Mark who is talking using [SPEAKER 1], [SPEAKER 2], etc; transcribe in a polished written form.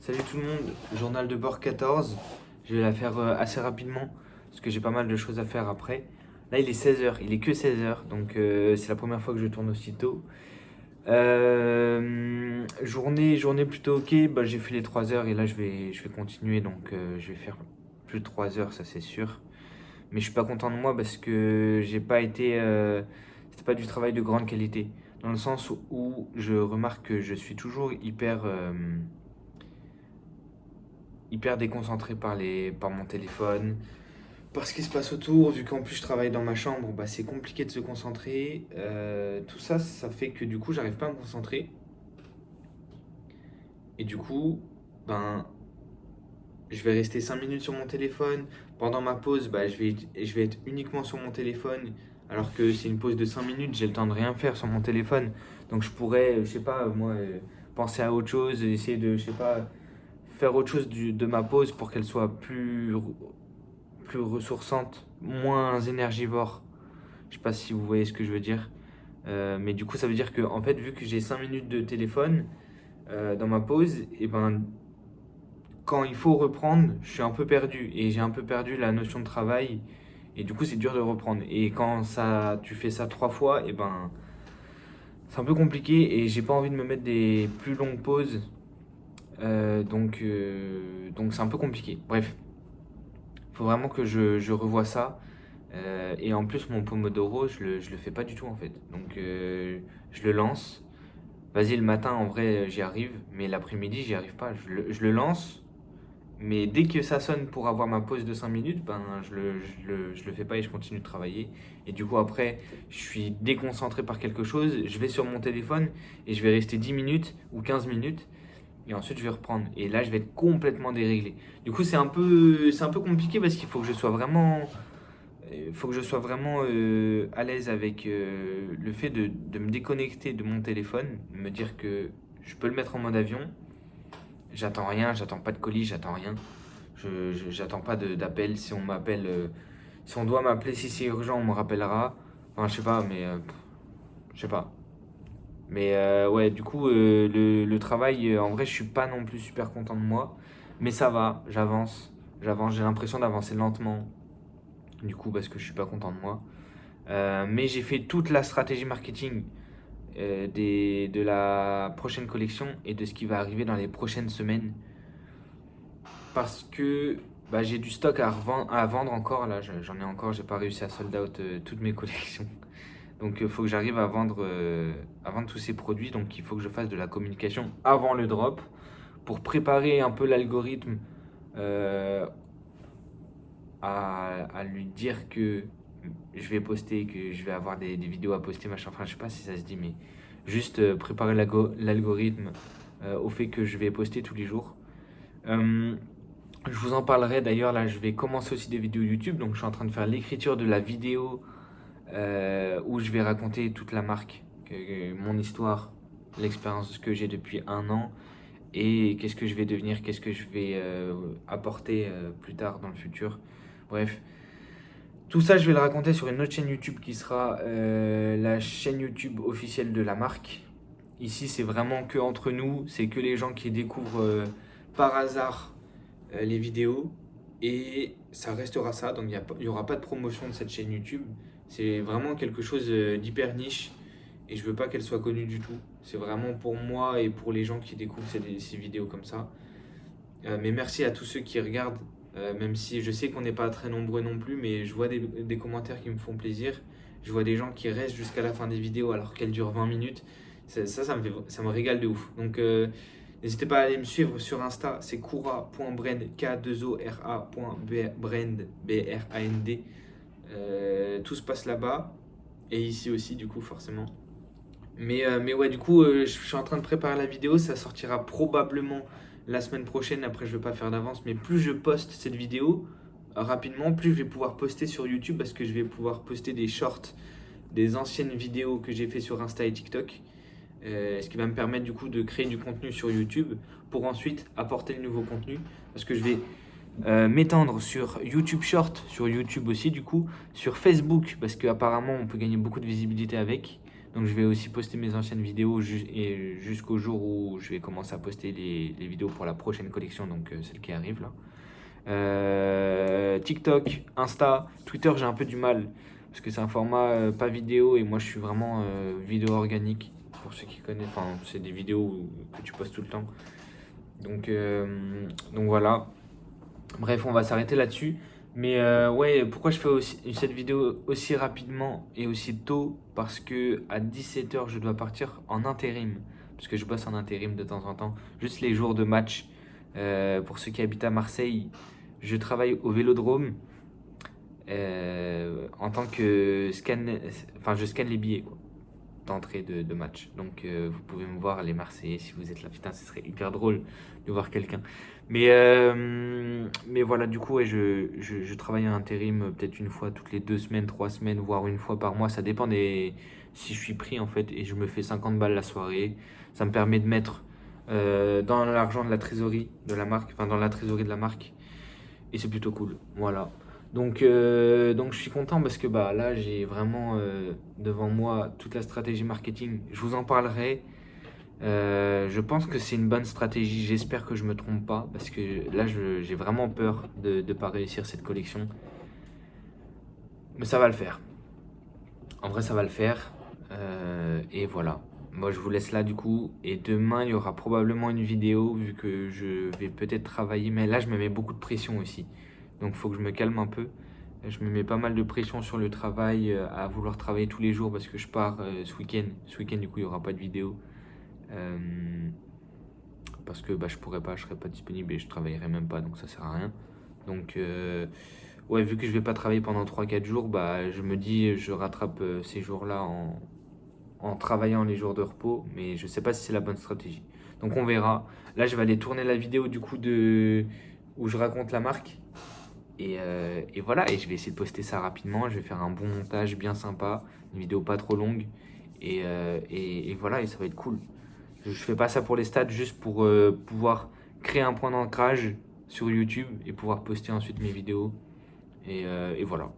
[SPEAKER 1] Salut tout le monde, journal de bord 14. Je vais la faire assez rapidement parce que j'ai pas mal de choses à faire après. Là, il est 16h, il est que 16h, donc c'est la première fois que je tourne aussitôt. Journée plutôt ok, bah, j'ai fait les 3 heures et là je vais continuer, donc je vais faire plus de 3 heures, ça c'est sûr. Mais je suis pas content de moi parce que j'ai pas été. C'était pas du travail de grande qualité. Dans le sens où je remarque que je suis toujours hyper déconcentré par mon téléphone, par ce qui se passe autour, vu qu'en plus je travaille dans ma chambre, bah, c'est compliqué de se concentrer. Tout ça, ça fait que du coup, j'arrive pas à me concentrer. Et du coup, ben, je vais rester 5 minutes sur mon téléphone. Pendant ma pause, bah, je vais être uniquement sur mon téléphone. Alors que c'est une pause de 5 minutes, j'ai le temps de rien faire sur mon téléphone. Donc je pourrais, je sais pas, moi, penser à autre chose, essayer de, je sais pas, faire autre chose de ma pause pour qu'elle soit plus ressourçante, moins énergivore. Je sais pas si vous voyez ce que je veux dire. Mais du coup, ça veut dire que, en fait, vu que j'ai 5 minutes de téléphone dans ma pause, et ben, quand il faut reprendre, je suis un peu perdu. Et j'ai un peu perdu la notion de travail. Et du coup, c'est dur de reprendre. Et quand tu fais ça 3 fois, et ben, c'est un peu compliqué. Et j'ai pas envie de me mettre des plus longues pauses. Donc c'est un peu compliqué. Bref, il faut vraiment que je revoie ça. Et en plus, mon Pomodoro, je le fais pas du tout en fait. Donc, je le lance. Vas-y, le matin, en vrai, j'y arrive. Mais l'après-midi, j'y arrive pas. Je le lance. Mais dès que ça sonne pour avoir ma pause de 5 minutes, ben, je le fais pas et je continue de travailler. Et du coup, après, je suis déconcentré par quelque chose. Je vais sur mon téléphone et je vais rester 10 minutes ou 15 minutes. Et ensuite, je vais reprendre. Et là, je vais être complètement déréglé. Du coup, c'est un peu compliqué parce qu'il faut que je sois vraiment à l'aise avec le fait de me déconnecter de mon téléphone, me dire que je peux le mettre en mode avion. J'attends rien, j'attends pas de colis, j'attends rien. J'attends pas d'appel. Si on m'appelle, si on doit m'appeler, si c'est urgent, on me rappellera. Enfin, je sais pas, mais je sais pas. Mais ouais, du coup, le travail, en vrai, je suis pas non plus super content de moi. Mais ça va, j'avance. J'avance, j'ai l'impression d'avancer lentement. Du coup, parce que je suis pas content de moi. Mais j'ai fait toute la stratégie marketing de la prochaine collection et de ce qui va arriver dans les prochaines semaines. Parce que bah, j'ai du stock à vendre encore. Là, j'en ai encore. J'ai pas réussi à sold out toutes mes collections. Donc il faut que j'arrive à vendre tous ces produits. Donc il faut que je fasse de la communication avant le drop pour préparer un peu l'algorithme euh, à lui dire que je vais poster, que je vais avoir des vidéos à poster, machin. Enfin, je sais pas si ça se dit, mais juste préparer l'algorithme au fait que je vais poster tous les jours. Euh, je vous en parlerai d'ailleurs. Là, je vais commencer aussi des vidéos YouTube. Donc, je suis en train de faire l'écriture de la vidéo où je vais raconter toute la marque, mon histoire, l'expérience que j'ai depuis 1 an et qu'est-ce que je vais devenir, qu'est-ce que je vais apporter plus tard dans le futur. Bref, tout ça, je vais le raconter sur une autre chaîne YouTube qui sera la chaîne YouTube officielle de la marque. Ici, c'est vraiment que entre nous, c'est que les gens qui découvrent par hasard les vidéos et ça restera ça. Donc, il n'y aura pas de promotion de cette chaîne YouTube. C'est vraiment quelque chose d'hyper niche et je veux pas qu'elle soit connue du tout. C'est vraiment pour moi et pour les gens qui découvrent ces vidéos comme ça. Mais merci à tous ceux qui regardent, même si je sais qu'on n'est pas très nombreux non plus, mais je vois des commentaires qui me font plaisir. Je vois des gens qui restent jusqu'à la fin des vidéos alors qu'elles durent 20 minutes. Ça me régale de ouf. Donc n'hésitez pas à aller me suivre sur Insta, c'est koura.brand, K2ORA.brand, B-R-A-N-D. Tout se passe là-bas. Et ici aussi, du coup, forcément. Mais ouais, du coup, je suis en train de préparer la vidéo. Ça sortira probablement la semaine prochaine. Après, je ne vais pas faire d'avance. Mais plus je poste cette vidéo rapidement, plus je vais pouvoir poster sur YouTube parce que je vais pouvoir poster des shorts des anciennes vidéos que j'ai fait sur Insta et TikTok. Ce qui va me permettre du coup de créer du contenu sur YouTube pour ensuite apporter le nouveau contenu. Parce que je vais m'étendre sur YouTube Short, sur YouTube aussi du coup, sur Facebook parce qu'apparemment on peut gagner beaucoup de visibilité avec. Donc je vais aussi poster mes anciennes vidéos et jusqu'au jour où je vais commencer à poster les vidéos pour la prochaine collection, donc celle qui arrive là. TikTok, Insta, Twitter, j'ai un peu du mal parce que c'est un format pas vidéo et moi je suis vraiment vidéo organique. Pour ceux qui connaissent, enfin c'est des vidéos que tu postes tout le temps. Donc voilà. Bref, on va s'arrêter là-dessus. Mais ouais, pourquoi je fais cette vidéo aussi rapidement et aussi tôt? Parce que à 17h, je dois partir en intérim. Parce que je bosse en intérim de temps en temps. Juste les jours de match. Pour ceux qui habitent à Marseille, je travaille au Vélodrome en tant que enfin je scanne les billets quoi, d'entrée de match. Donc vous pouvez me voir les Marseillais si vous êtes là. Putain, ce serait hyper drôle de voir quelqu'un. Mais voilà, du coup, ouais, je travaille en intérim peut-être une fois toutes les 2 semaines, 3 semaines, voire une fois par mois. Ça dépend si je suis pris en fait. Et je me fais 50 balles la soirée. Ça me permet de mettre dans l'argent de la trésorerie de la marque, enfin dans la trésorerie de la marque. Et c'est plutôt cool. Voilà. Donc je suis content parce que bah, là, j'ai vraiment devant moi toute la stratégie marketing. Je vous en parlerai. Je pense que c'est une bonne stratégie. J'espère que je me trompe pas parce que là, j'ai vraiment peur de ne pas réussir cette collection. Mais ça va le faire. En vrai, ça va le faire. Et voilà. Moi, je vous laisse là du coup. Et demain, il y aura probablement une vidéo vu que je vais peut-être travailler. Mais là, je me mets beaucoup de pression aussi. Donc, il faut que je me calme un peu. Je me mets pas mal de pression sur le travail, à vouloir travailler tous les jours parce que je pars ce week-end. Ce week-end, du coup, il n'y aura pas de vidéo. Euh, parce que bah, je pourrais pas, je serais pas disponible et je travaillerai même pas, donc ça sert à rien. Donc, ouais, vu que je vais pas travailler pendant 3 4 jours, bah, je me dis, je rattrape ces jours-là en travaillant les jours de repos, mais je sais pas si c'est la bonne stratégie. Donc, on verra. Là, je vais aller tourner la vidéo du coup où je raconte la marque. Et voilà, et je vais essayer de poster ça rapidement. Je vais faire un bon montage bien sympa, une vidéo pas trop longue. Et voilà, et ça va être cool. Je fais pas ça pour les stats, juste pour pouvoir créer un point d'ancrage sur YouTube et pouvoir poster ensuite mes vidéos. Et voilà.